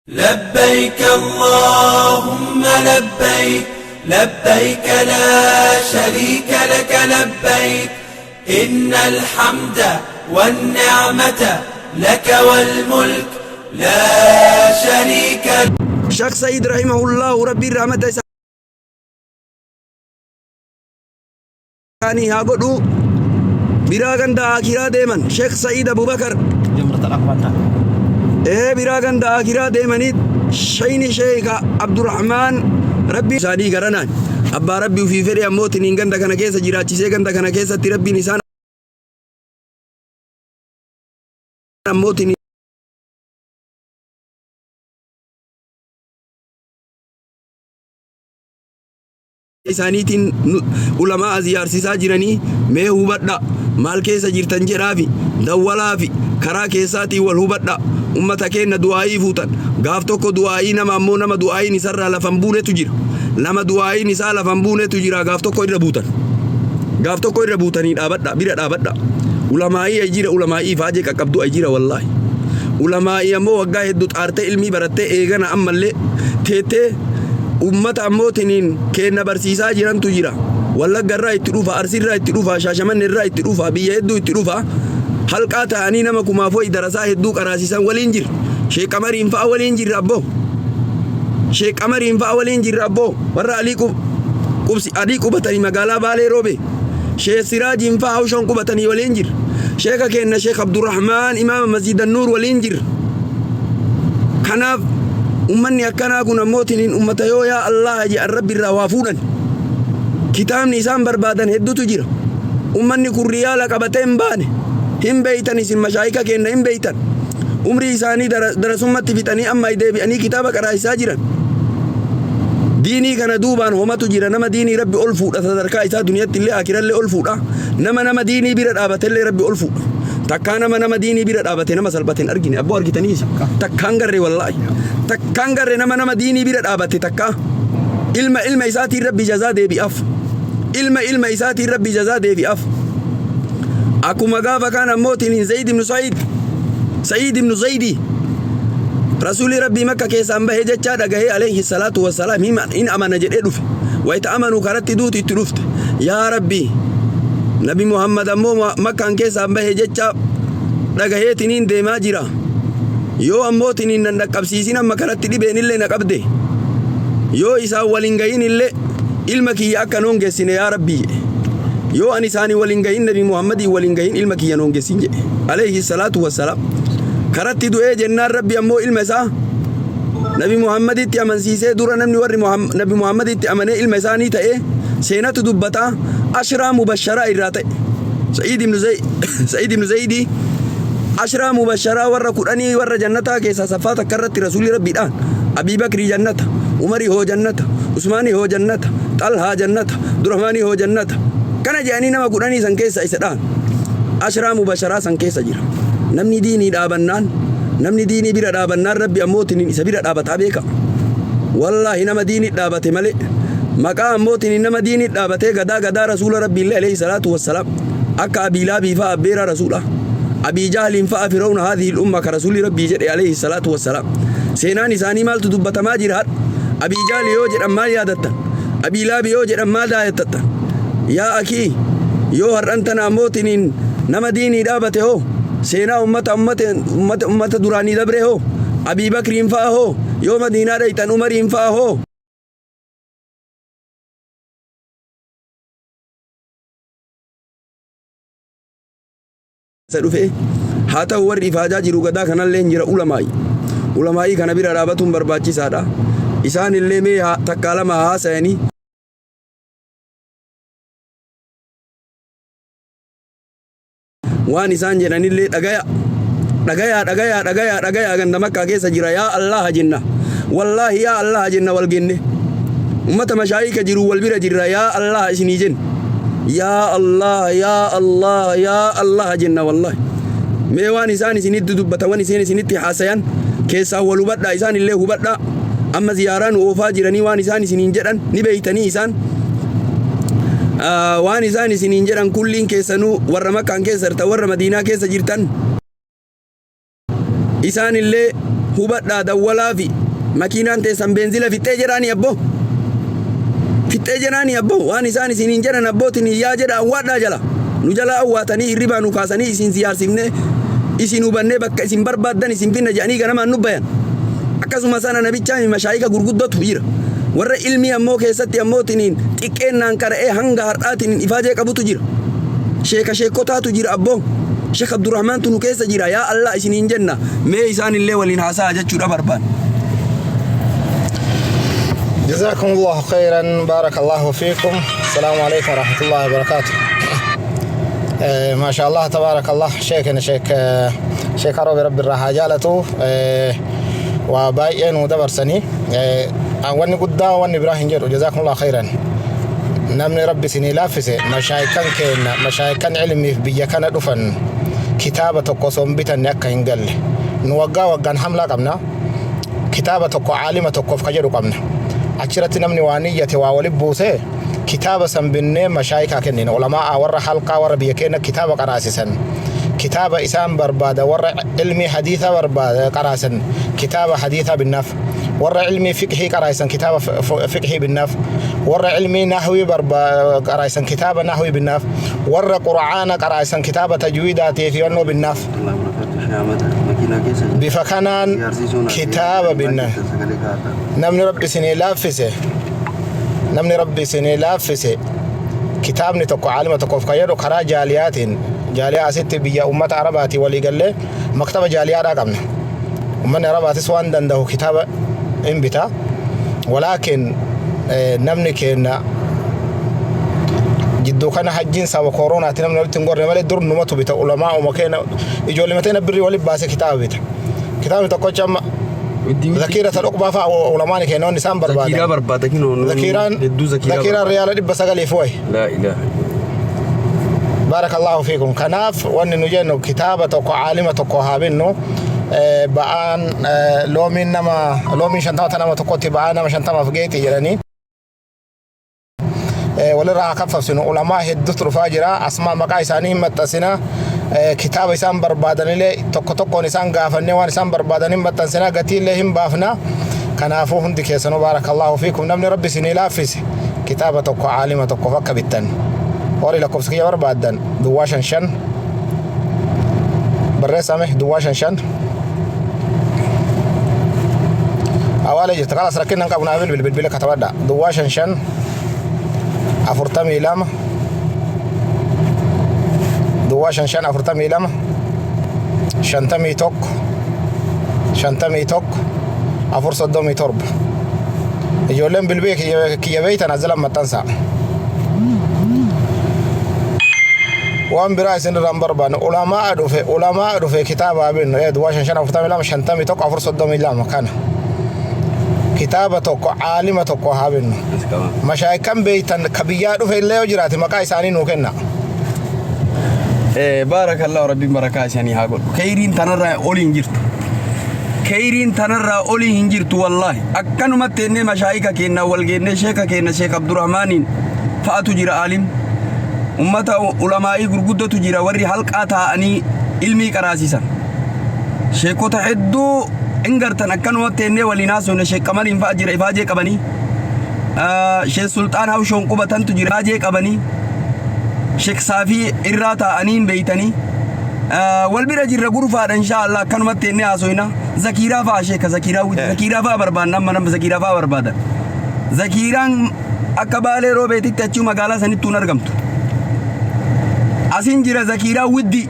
لبيك اللهم لبيك لبيك لا شريك لك لبيك إن الحمد والنعمة لك والملك لا شريك لك. شيخ سعيد رحمه الله ربي رحمته ثاني هاغدو براغندا اخيرا ديمن شيخ سعيد ابو بكر جمرة العقبة براغندا اخيرا ديمنيت شيني شيخ عبد الرحمن ربي سادي غرنان ابا ربي في فري اموت نين غندا كنا كيسا جيراتشي غندا كنا كيسا ربي نسان اموت isaaniitiin ulamaa ziyaarsisaa jiranii mee hubadha maal keessa jirtan jedhaafi dawwalaafi karaa keessaatii wal hubadha ummata keenya du'aayii fuutan gaaf tokko du'aayii nama ammoo nama du'aayiin isarraa lafan buunetu jira nama du'aayiin isaa lafan buunetu jira gaaf tokko irra buutanii dhaabadha bira dhaabadha ulamaa'ii ay jira ulamaa'ii faajee qaqqabdu ay jira wallaahi ulamaa'ii ammoo waggaa hedduu xaartee ilmii barattee eegana ammallee teettee ummata ammootiin kenna barsiisaa jirantu jira wallagga irraa itti dhufa arsii irraa itti dhufa shaashamanni irraa itti dhufa biyya hedduu itti dhufa halqaa ta'anii nama kumaafoo darasaa hedduu qaraasisan waliin jira sheek qamariin fa'a waliin jirra abboo sheek qamariin fa'a waliin jirra abboo warra adii qubatanii magaalaa baalee roobe sheek siraajiin fa'a hawshan qubatanii waliin jira sheeka kenna sheek abdurrahmaan imaama masjidan nuur waliin jira kanaaf ummanni akkanaa kun ammootiin ummata yoo yaa Allah jedhan rabbi irraa waa fuudhan kitaabni isaan barbaadan hedduutu jira ummanni kun riyaala qabatee hin baane hin beeytan isin mashaayika kenna hin beeytan umrii isaanii darasummatti fixanii amma deebi'anii kitaaba qaraa'isaa jiran diinii kana duubaan homatu jira nama diinii rabbi ol fuudha sadarkaa isaa duniyatti illee akirallee ol fuudha nama diinii bira dhaabatellee rabbi ol fuudha takkaa nama diinii bira dhaabate nama salphateen argine abboo argitanii takkaan garree wallaahi takkaan garree nama diinii bira dhaabate takkaa ilma isaatiin rabbi jazaa deebi'aaf ilma isaatiin rabbi jazaa deebi'aaf akkuma gaafa kaan ammootiin Sa'iid ibn Zaydi rasuuli rabbii makka keessaan bahee jechaa dhagahee alayhi salaatu wassalaam in amana jedhee dhufe wayita amanuu karatti duuti itti dhufte yaa rabbii nabi Muhammad ammoo makkaan keessaan bahee jechaa dhagaheetiniin deemaa jira yoo ammootiin nan dhaqqabsiisin amma karatti dhibeenillee na qabde yoo isaan waliin gahin illee ilma kiyya akka noon geessine yaa rabbii yoo ani isaanii waliin gahin nabi Muhammadii waliin gahin ilma kiyya noon geessin jedhe alayhi salaatu wassalaam karatti du'ee jennaan rabbi ammoo ilma isaa nabi Muhammaditti amansiisee dura namni warri nabi Muhammaditti amanee ilma isaanii ta'ee seenatu dubbataa ashraa mubasharaa irraa ta'e Sa'iid ibn Zaydi ashraa mubasharaa warra kudhanii warra jannataa keessaa saffaa takka irratti rasuuli rabbiidhaan Abii Bakrii jannata Umarii hoo jannata Usmaanii hoo jannata Xalhaa jannata Durahmaanii hoo jannata kana jedhanii nama kudhanii san keessa isa dhaan ashraa mubasharaa san keessa jira namni diinii dhaabannaan namni diinii bira dhaabannaan rabbi ammootiin isa bira dhaabataa beeka wallaahi nama diinii dhaabate malee maqaa ammootiin nama diinii dhaabatee gadaa rasuula rabbiillee alayhi salaatu wassalaam akka abiilaabii fa'a abbeeraa rasuula abii jaahliin fa'a firawna haadhihi umma ka rasuuli rabbii jedhe alayhi salaatu wassalaam seenaan isaanii maaltu dubbatamaa jira abii jaahli yoo jedhan maal yaadattan abiilaabii yoo jedhan maal yaadattan yaa akii yoo har'an tana ammootiin nama diinii dhaabate hoo seenaa ummata duraanii dabre hoo Abii Bakriin fa'a hoo yoo madiinaa dhaytan Umariin fa'a hoo dhufe haa ta'u warri ifaajaa jiru gadaa kanallee jira ulamaa'ii kana bira dhaabatuun barbaachisaadha isaan illee mee takkaa lama haasayanii waan isaan jedhanillee dhagaya ganda makkaa keessa jira yaa Allah jenna wallaahi yaa Allah jenna wal genne ummata mashaayika jiru wal bira jirra yaa Allah isinii jenna yaa Allah jenna wallaahi mee waan isaan isinitti dubbatan waan isinitti haasayan keessaa wal hubadhaa isaan illee hubadhaa amma ziyaaraan oofaa jiranii waan isaan isiniin jedhan ni beeytanii isaan waan isaan isiniin jedhan kulliin keessanuu warra makkaan keessa jirtan warra madiinaa keessa jirtan isaan illee hubadhaa dawwalaa fi makiinaan teessan beenzila fixxee jedhaanii abbo fixxee jedhaanii abbo waan isaan isiniin jedhan abbootiin yaa jedha awwaadhaa jala nu jala awwaatanii hirribaa nu kaasanii isin siyaarsifnee isin hubannee bakka isin barbaaddan isin finna jedhanii ganamaan nu bayan akkasuma sana nabichaa mashaayika gurguddootu jira warra ilmi ammoo keessatti ammootiin xiqqeennaan qara'ee hanga har'aatiin ifaajee qabutu jira sheekotaatu jira abbo Sheikh Abdurrahman tunu keessa jira yaa Allah isiniin jenna mee isaan illee waliin haasaa jechuudha barbaan جزاكم الله خيرا بارك الله فيكم السلام عليكم ورحمة الله وبركاته ما شاء الله تبارك الله شيخنا شيخ ربي رب الراحة جالته وباين ودبر سني واني قدا واني إبراهيم جرو جزاكم الله خيرا نمني ربي سني لافسه مشايكان علمي بيكان دفن كتابة قصم بيتن يكا هنقل وقان حملة قمنا كتابة عالمة فجر قمنا أشرت نمني وانية وولب بوسه كتابة سنبني مشايكا كنين علماء ورا حلقة ورا بيكينا كتابة قراسسا كتابة إسام بربادة ورا علمي حديثة بربادة قراسا كتابة حديثة بالنف ورا علمي فقهي قراسا كتابة فقهي بالنف ورا علمي نحوي قراسا كتابة نحوي بالنف ورا قرآن قراسا كتابة تجويدات يفيونو بالنف بفكانان كتابة بالنف نمني ربي سني لافسه كتابني تقو عالمة تقو فكيرو كرا جاليات جالية ست بيا أمة عرباتي ولي قال له مكتبة جالية راقمنا أمة عرباتي سوان دنده كتابة انبتا ولكن نمني كينا جدو كان حجين سوا كورونا تنمنا بتنقر نمالي دور نمتو بتا علماء ومكينا يجولي متين بري ولي باسي كتابة بتا كتابة تقو جمع ذكيرة الأقبة فعلماء كينون نسان بربادة ذكيرة بربادة كينون ذكيرة الريال دي بسقلي فوي لا إله بارك الله فيكم كناف وان نجينو كتابة وكو عالمة وكو هابينو بآن لومين شنطمة نما تقوتي بآن نما شنطمة فقيتي جراني ولرا كفف سنو علماء هدوت رفاجرة أسماء مقاي ساني متسنا كتاب إسان بربادن لي توكو نسان غافن وان إسان بربادن متسنا قتيل لهم بافنا كنافو هندي كيسنو بارك الله فيكم نمني ربي سني لافس كتابة توكو عالمة توكو فك بالتن وري لكم سكيا بربادن دواشن شن برسامه دواشن شن أولا جت خلاص ركنا نقابل نعمل بالبلبلة كتبدا دواشن شن أفرتمي لام دواشن شن أفرتمي لام شنتمي توك أفرص الدومي ترب يولم بالبيك كي بيت نزل ما تنسى وان برايس إن رامبربان علماء دفع كتاب أبين دواشن شن أفرتمي لام شنتمي توك أفرص الدومي لام كان كتابة عالمة هابن مشايكم بيتن كبيات في الليل جراتي مكاي ساني نوكنا بارك الله ربي بركات يعني هاقول كيرين تنرى أولي هنجرت والله أكنو متني مشايكا كينا والجنة شيخا كينا شيخ عبد الرحمن فأتو جرا عالم أمة علماء غرغدة تجرا وري حلقاتها أني علمي كراسيسا شيخو تحدو إنغرتن أكنو متني وليناس ونشيخ كمال إفاجي كبني شيخ سلطان هاو شونقوبة تجرا إفاجي كبني شيخ صافي إراتا أنين بيتني والبرا جرا غرفة إن شاء الله كنو متني آسوينا زكيرا فا شيخ زكيرا فا بربان نم زكيرا فا بربادا زكيران أكبالي روبيتي تأتيو مقالا سنتو نرغمتو أسين جرا زكيرا ودي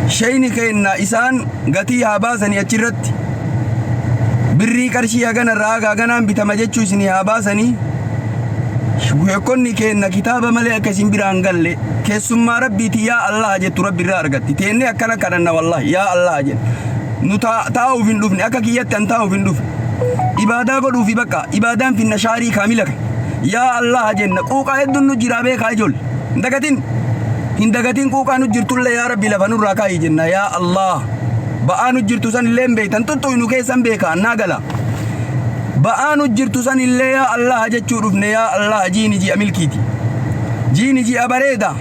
شيني كينا إسان غتي هاباسني أجرت بري كرشي أغانا راغ أغانان بتمججو سني هاباسني يكوني كينا كتابة مليكة سنبران قال لي كيسما ربي يا الله جت ربي رارغت تيني أكنا كرنا والله يا الله جت نتاو فين دوفني أكا كيات تنتاو فين دوفني إبادة قدو في بكا إبادة في النشاري كاملة يا الله جن قوقا يدن نجرابي كاجول هندقتين قوقا نجرتو اللي يا ربي لفنو راكاي جنة يا الله بقى نجرتو سن اللين بيتن تطو إنو كيسان بيكا ناقلا بقى نجرتو سن اللي يا الله جتشو رفني يا الله جيني جي أملكيتي جيني جي أبريدا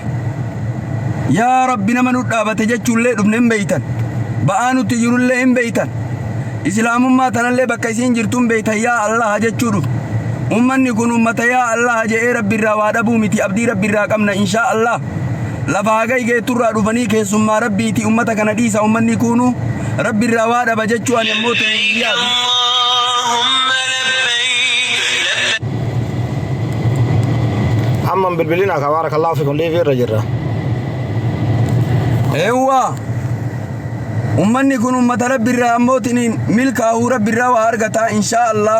يا ربي نمنو رابط جتشو اللي رفنين بيتن بقى نتجرو اللين بيتن islaamummaa tanallee bakka isiin jirtuun beeyta yaa Allah jechuu dhufu ummanni kun ummata yaa Allah jedhee rabbi irraa waa dhabuu miti abdii rabbi irraa qabna inshaa Allah lafa hagai geeturraa dhufanii keessummaa rabbiiti ummata kana dhiisa ummanni kunu rabbi irraa waa dhaba jechuu ani ammoo ta'ee amman bilbilina ka barakallahu fikum liifi irra jirra eewwa ummanni kun ummata rabbi irraa ammoo tiniin milkaa'uu rabbi irraa waa argataa inshaa Allah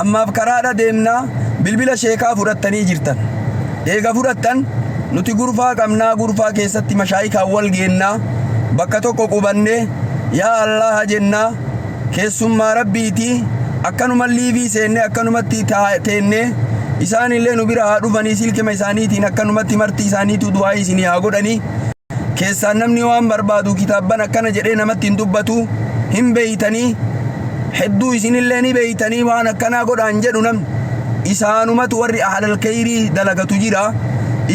ammaaf karaadha deemnaa bilbila sheekaa fudhattanii jirtan eega fudhattan nuti gurfaa qabnaa gurfaa keessatti mashaayikaa wal geennaa bakka tokko qubannee yaa Allah jennaa keessummaa rabbiiti akkanuma liivii seenne akkanumatti teennee isaanillee nu bira haa dhufanii silkima isaaniitiin akkanumatti marti isaaniitu du'aa isinii haa godhanii keessaan namni waan barbaadu kitaabban akkana jedhee namatti hin dubbatu hin beeytanii hedduu isinillee ni beeytanii waan akkanaa godhaan jedhu namni isaanumatu warri ahlal khayrii dalagatu jira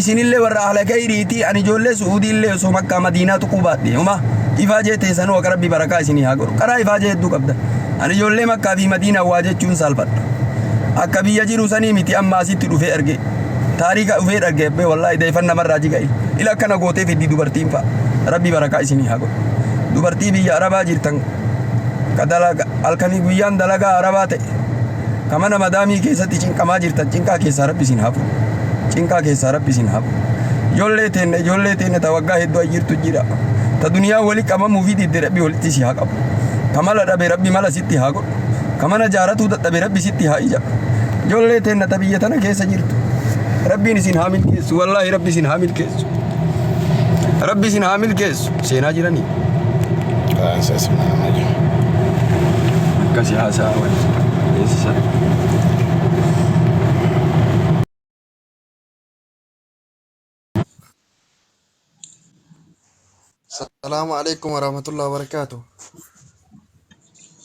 isinillee warra ahlal khayriiti ani ijoollee suudiillee osoo makkaa madiinaatu qubaadhe uma ifaa jee teessanuu akka rabbi barakaa isinii haa godhu karaa ifaa jee hedduu qabda ani ijoollee makkaa fi madiinaa waa jechuun saalfadha akka biyya jiru sanii miti amma asitti dhufee arge taariika dhufee arge abbee wallahi deefan namarraa jiga'i ila akkana gootee fiddi dubartiin fa'a rabbi barakaa isinii haa godhu dubartii biyya arabaa jirtan ka dalaga halkanii guyyaan dalagaa arabaa ta'e kamana madaamii keessatti cinqamaa jirtan cinqaa keessaa rabbi isin hafu cinqaa keessaa rabbi isin hafu ijoollee teenne ta waggaa hedduu jirtu jira ta duniyaa wali qabamuu fi didde rabbi walitti si haa qabu kamala dhabe rabbi mala sitti haa godhu kamana jaaratu dadhabe rabbi sitti haa ija ijoollee teenne ta biyya tana keessa jirtu rabbiin isin haa milkeessu wallaahi rabbi isin haa milkeessu rabbi isin haa milkeessu seenaa jiranii akkasii haasaa waliin eessisa السلام عليكم ورحمة الله وبركاته.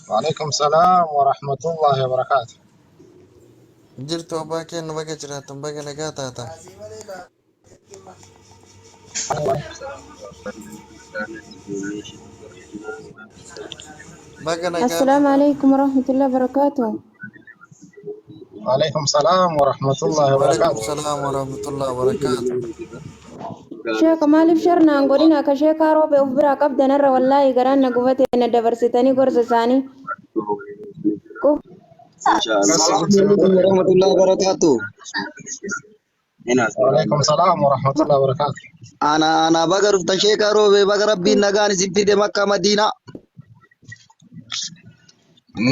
وعليكم السلام ورحمة الله وبركاته جرتوا باكي إنه باكي جراتم باكي نجاتا تا. باكي نجاتا. السلام عليكم ورحمة الله وبركاته. وعليكم السلام ورحمة الله وعليكم وبركاته السلام ورحمة الله وبركاته. شيخ مالف شرنا نقولنا كشيخ روبي وبرا قبضة نرى والله قرانا قوتي إن دبرستاني قرص ثاني. Assalamualaikum warahmatullahi wabarakatuh. وعليكم السلام ورحمة الله وبركاته Ana baga ruftan shekaro be baga rabbiin nagaan isinitti de Makka Madiina.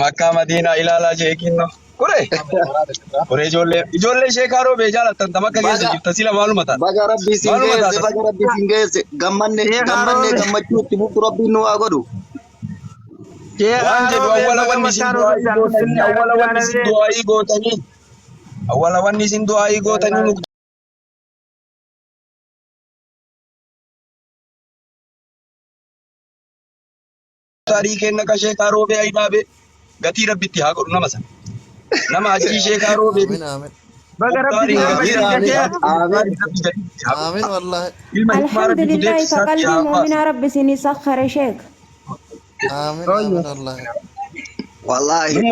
makkaa madiinaa ilaalaa sheekinno kure ijoollee sheekaa roobee jaalattan ta makka keessa jirta sila maaluma taata Baga rabbii siin geesse baga rabbii siin geesse gammanne gammachuu itti bultu rabbiin nu haa godhu. waan jedhu awwala wanni isin du'aa'ii gootanii awwala wanni isin du'aa'ii gootanii tarii kenna ka sheekaa roobee aydaabe gatii rabbitti haa godhu nama sana nama achii sheekaa roobee آمين آمين. آمين والله. الحمد لله كقلبي مؤمن ربي سيني سخر شيخ. آمين آمين والله. Wallahi hin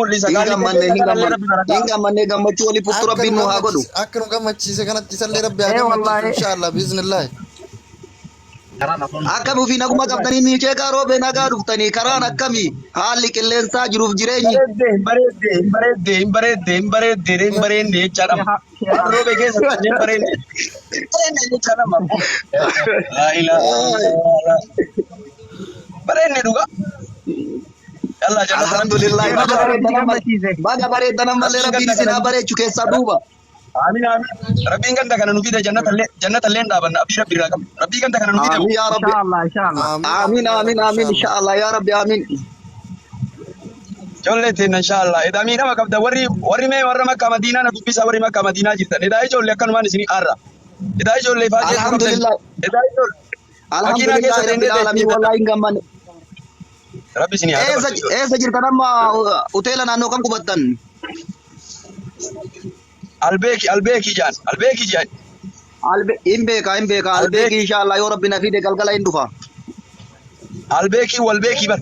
gammanne gammachuu walii fuftu rabbiin nu haa godhu. أكرم كم تشيسه كانت تسلي ربي أكرم إن شاء الله بإذن الله. Akka nufi naguma qabdanii ni sheekaa roobee nagaa dhuftanii karaan akkamii haalli qilleensaa jiruuf jireenyi. hin bareedde jechaadha. Roobee keessa hin bareedde jechaadha. Laa ilaaha bareedne dhuga. Alhamdulillah baga bareeddan ammallee rabbiin isin haa bareechu keessaa duuba. Amin amin. Rabbiin ganda kana nu fide jannatallee dhaabanna abdii rabbi irraa qabna. Rabbii ganda kana nu fide. Amin ya rabbi. Amin inshallah ya rabbi amin. Ijoollee teenya inshallah. Edaa miidhama qabda warri mee warra Makkaa Madiinaa na dubbisa warri Makkaa Madiinaa jirtan. Edaa ijoollee akkanumaan isinii aarra. Edaa ijoollee faajee. Alhamdulillah. Edaa ijoollee. Alhamdulillah rabbil alamin wallahi hin gammanne. Rabbi isinii haa qabatu. Eessa jirtan amma hoteela naannoo kam qubattan? Albeeki jaan. In beeka albeeki inshallah yoo rabbi na fide galgala hin dhufa. Albeeki walbeeki bar.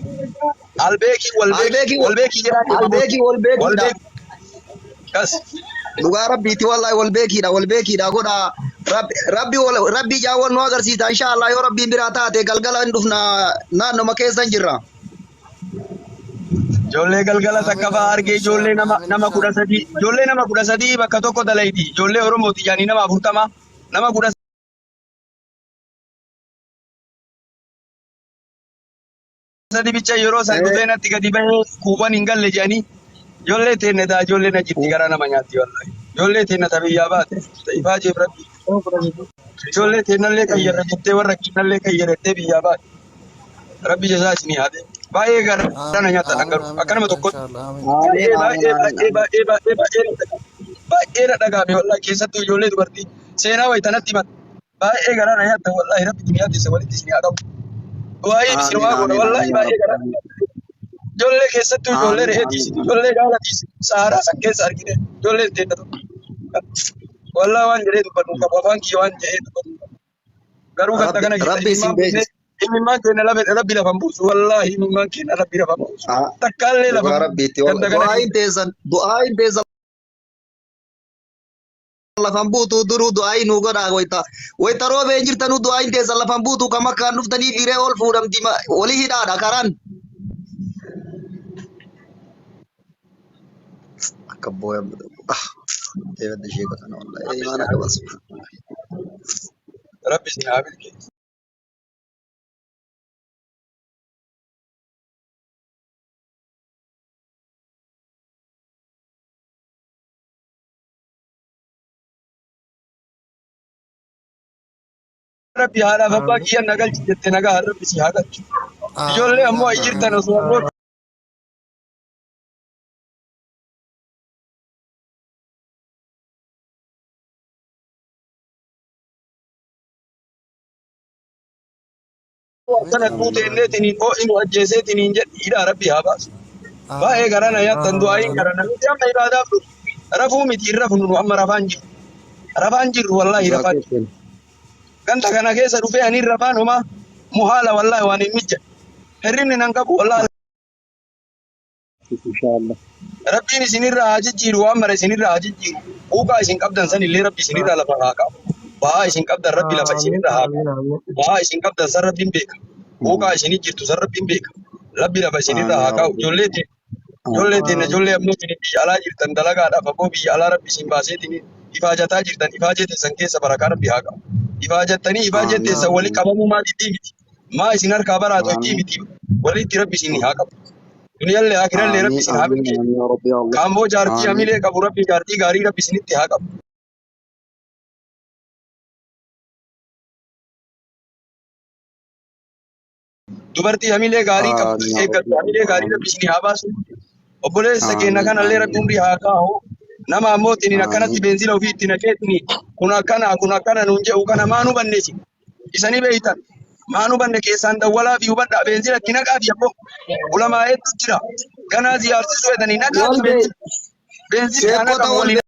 Albeeki Albeeki walbeeki jedhanii Albeeki walbeeki walbeeki kas dhugaa rabbiiti wallahi walbeekiidha godha rabbi jaawwan nu agarsiisa inshallah yoo rabbiin biraa taate galgala hin dhufna naannoma keessa hin jirra. ijoollee galgala takka fa'aa argee ijoollee nama 13 ijoollee nama 13 bakka tokko dalayti ijoollee Oromooti jaanii nama 40 nama 13 bicha yeroo san dhufee natti gadi bahee kuuban hin galle jedhanii ijoollee teenne ta'a ijoollee na jirti gara nama nyaatti wallahi ijoollee teenne ta biyyaa baate ifaa jeef rabbi ijoollee teennallee kayyarra jettee warra kinnallee kayyarrattee biyyaa baate rabbi jasaa isinii haate baay'ee gara na nyaata dhangaru akkanuma tokko baay'ee na dhagaame wallahi keessattuu ijoollee dubartii seenaa wayitanatti himata baay'ee gara na nyaata wallahi rabbi isinii haate isa walitti isinii haa qabu waa'ee isin waa godha wallahi baay'ee gara ijoollee keessattuu ijoollee re'ee tiisitu ijoollee gaala tiisitu saaraa san keessa argine ijoollee teenya tokko wallahi waan jedhee dubbadhu qabu afaan kiyya waan jedhee dubbadhu garuu kan kana Rabbi isin beeksisa. imimmaan keenya rabbi lafan buusu wallahi imimmaan keenya rabbi lafan buusu takkaallee Dhugaa lafan rabbiitti ganda kana du'aayin teessan lafan buutu duruu du'aayin nu godha wayita roobee hin jirtanuu du'aayin teessan lafan buutu kam akkaan dhuftanii firee ol fuudhamti walii hidhaadha karaan. Akka booya eebadda ishee godhana wallahi imaana qabas. rabbi isin haa milkeessu. Rabbi haadhaaf abbaa kiyyan nagalchi jette nagaa rabbi si haa galchu. Ijoollee ammoo ayi jirtan osoo ammoo akkana tuuteenneetiniin ho'inu ajjeeseetiniin jedhiidha rabbi haa baasu. Baay'ee garana yaattan du'aayin garana nuti amma ibaadaaf dhufu. Rafuu miti irra funu amma rafaan jiru. Rafaan jirru wallahi rafaan jiru. Ganta kana keessa dhufee ani rafaan homaa muhaala wallahi waan hin mijja. Hirrinni nan qabu wallahi. Rabbiin isinirraa haa jijjiiru waan mara isinirraa haa jijjiiru. Quuqaa isin qabdan san illee rabbi isinirraa lafa haa qabu. Ba'aa isin qabdan rabbi lafa isinirraa haa qabu. Ba'aa isin qabdan san rabbiin beeka. Quuqaa isinii jirtu san rabbiin beeka. Rabbi lafa isinirraa haa qabu. Ijoollee teenya ijoollee ammoo biyya alaa jirtan dalagaadhaaf abboo biyya alaa rabbi isin baaseetiin ifaajataa jirtan ifaajee teessan keessa barakaa rabbi haa qabu. Ifaajattanii ifaajee teessan walii qabamuu maatiitii miti. Maa isin harkaa baraatu hojii miti. Walitti rabbi isin haa qabu. Duniyaallee akirallee rabbi isin haa milkeessu. Kaamboo jaartii hamilee qabu rabbi jaartii gaarii rabbi isinitti haa qabu. Dubartii hamilee gaarii qabdu eeggattu hamilee gaarii rabbi isin haa baasu. Obboleessa keenya kanallee rabbi umrii haa kaa'u. Nama ammoo ittiin akkanatti beenzila ofii itti naqeetini kun akkana nuun jedhu kana maa nu banneesi. Isanii beeytan maa nu banne keessaan dawwalaa fi hubadhaa beenzila itti naqaa fi abboo ulamaa hedduu jira. Ganaa ziyaarsisuu jedhanii naqaatu beenzila. Beenzilli kana qabu waliin